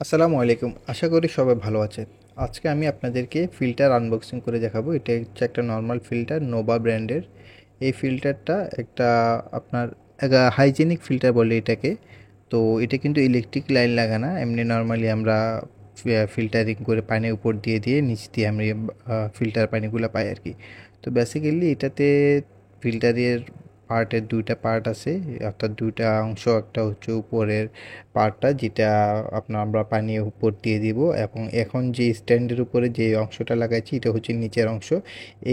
আসসালামু আলাইকুম। আশা করি সবাই ভালো আছেন। আজকে আমি আপনাদেরকে ফিল্টার আনবক্সিং করে দেখাবো। এটা হচ্ছে একটা নরমাল ফিল্টার, নোভা ব্র্যান্ডের। এই ফিল্টারটা একটা আপনার হাইজেনিক ফিল্টার বলে এটাকে। তো এটা কিন্তু ইলেকট্রিক লাইন লাগা না, এমনি নর্মালি আমরা ফিল্টারিং করে পানি উপর দিয়ে দিয়ে নিচ দিয়ে আমরা ফিল্টার পানিগুলো পাই আর কি। তো বেসিক্যালি এটাতে ফিল্টারের পার্টের দুইটা পার্ট আছে, অর্থাৎ দুইটা অংশ। একটা হচ্ছে উপরের পার্টটা, যেটা আমরা পানি উপর দিয়ে দিব, এবং এখন যে স্ট্যান্ডের উপরে যে অংশটা লাগাইছি এটা হচ্ছে নিচের অংশ।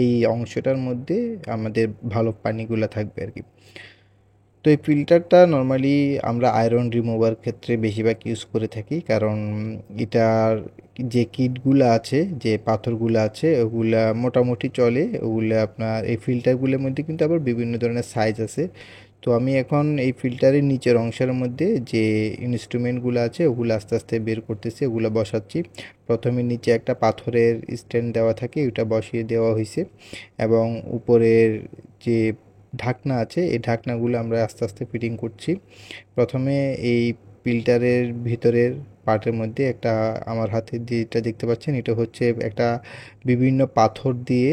এই অংশটার মধ্যে আমাদের ভালো পানিগুলো থাকবে আর কি। তো এই ফিল্টারটা নর্মালি আমরা আয়রন রিমুভার ক্ষেত্রে বেশিরভাগ ইউজ করে থাকি, কারণ এটার যে কিটগুলো আছে, যে পাথরগুলো আছে, ওগুলা মোটামুটি চলে। ওগুলো আপনার এই ফিল্টারগুলোর মধ্যে কিন্তু আবার বিভিন্ন ধরনের সাইজ আছে। তো আমি এখন এই ফিল্টারের নিচের অংশের মধ্যে যে ইনস্ট্রুমেন্টগুলো আছে ওগুলো আস্তে আস্তে বের করতেছি, ওগুলো বসাচ্ছি। প্রথমে নিচে একটা পাথরের স্ট্যান্ড দেওয়া থাকে, ওটা বসিয়ে দেওয়া হয়েছে, এবং উপরের যে ঢাকনা আছে এই ঢাকনাগুলো আমরা আস্তে আস্তে ফিটিং করছি। প্রথমে এই ফিল্টারের ভিতরের পার্টের মধ্যে একটা, আমার হাতে যেটা দেখতে পাচ্ছেন এটা হচ্ছে একটা বিভিন্ন পাথর দিয়ে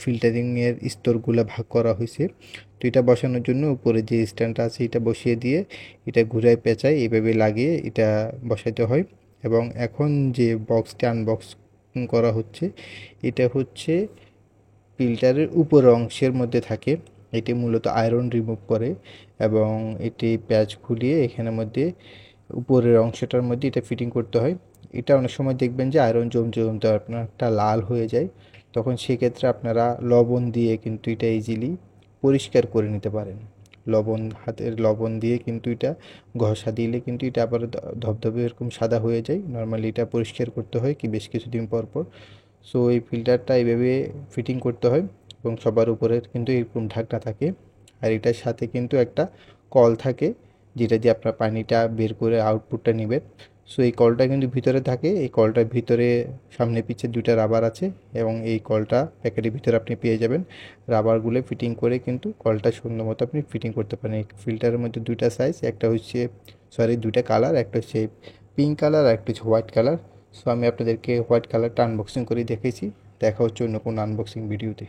ফিল্টারিংয়ের স্তরগুলো ভাগ করা হয়েছে। তো এটা বসানোর জন্য উপরে যে স্ট্যান্ডটা আছে এটা বসিয়ে দিয়ে এটা ঘুরায় পেঁচায় এইভাবে লাগিয়ে এটা বসাতে হয়। এবং এখন যে বক্সটি আনবক্স করা হচ্ছে, এটা হচ্ছে ফিল্টারের উপরের অংশের মধ্যে থাকে। এটি মূলত আয়রন রিমুভ করে, এবং এটি প্যাচ খুলিয়ে এখানের মধ্যে উপরের অংশটার মধ্যে এটা ফিটিং করতে হয়। এটা অনেক সময় দেখবেন যে আয়রন জমতে জমতে আপনার একটা লাল হয়ে যায়, তখন সেক্ষেত্রে আপনারা লবণ দিয়ে কিন্তু এটা ইজিলি পরিষ্কার করে নিতে পারেন। হাতের লবণ দিয়ে কিন্তু এটা ঘষা দিলে কিন্তু এটা আবার ধবধবে এরকম সাদা হয়ে যায়। নর্মালি এটা পরিষ্কার করতে হয় কি বেশ কিছুদিন পর পর। সো এই ফিল্টারটা এইভাবে ফিটিং করতে হয়, এবং সবার উপরে কিন্তু এরকম ঢাকনা থাকে। আর এটার সাথে কিন্তু একটা কল থাকে, যেটা দিয়ে আপনার পানিটা বের করে আউটপুটটা নেবেন। সো এই কলটা কিন্তু ভিতরে থাকে, এই কলটার ভিতরে সামনে পিছে দুইটা রাবার আছে, এবং এই কলটা প্যাকেটের ভিতরে আপনি পেয়ে যাবেন। রাবারগুলো ফিটিং করে কিন্তু কলটা সুন্দর মতো আপনি ফিটিং করতে পারেন। এই ফিল্টারের মধ্যে দুইটা সাইজ, একটা হচ্ছে দুইটা কালার, একটা হচ্ছে পিঙ্ক কালার আর একটা হচ্ছে হোয়াইট কালার। সো আমি আপনাদেরকে হোয়াইট কালারটা আনবক্সিং করে দেখেছি। দেখা হচ্ছে অন্য কোনো আনবক্সিং ভিডিওতে।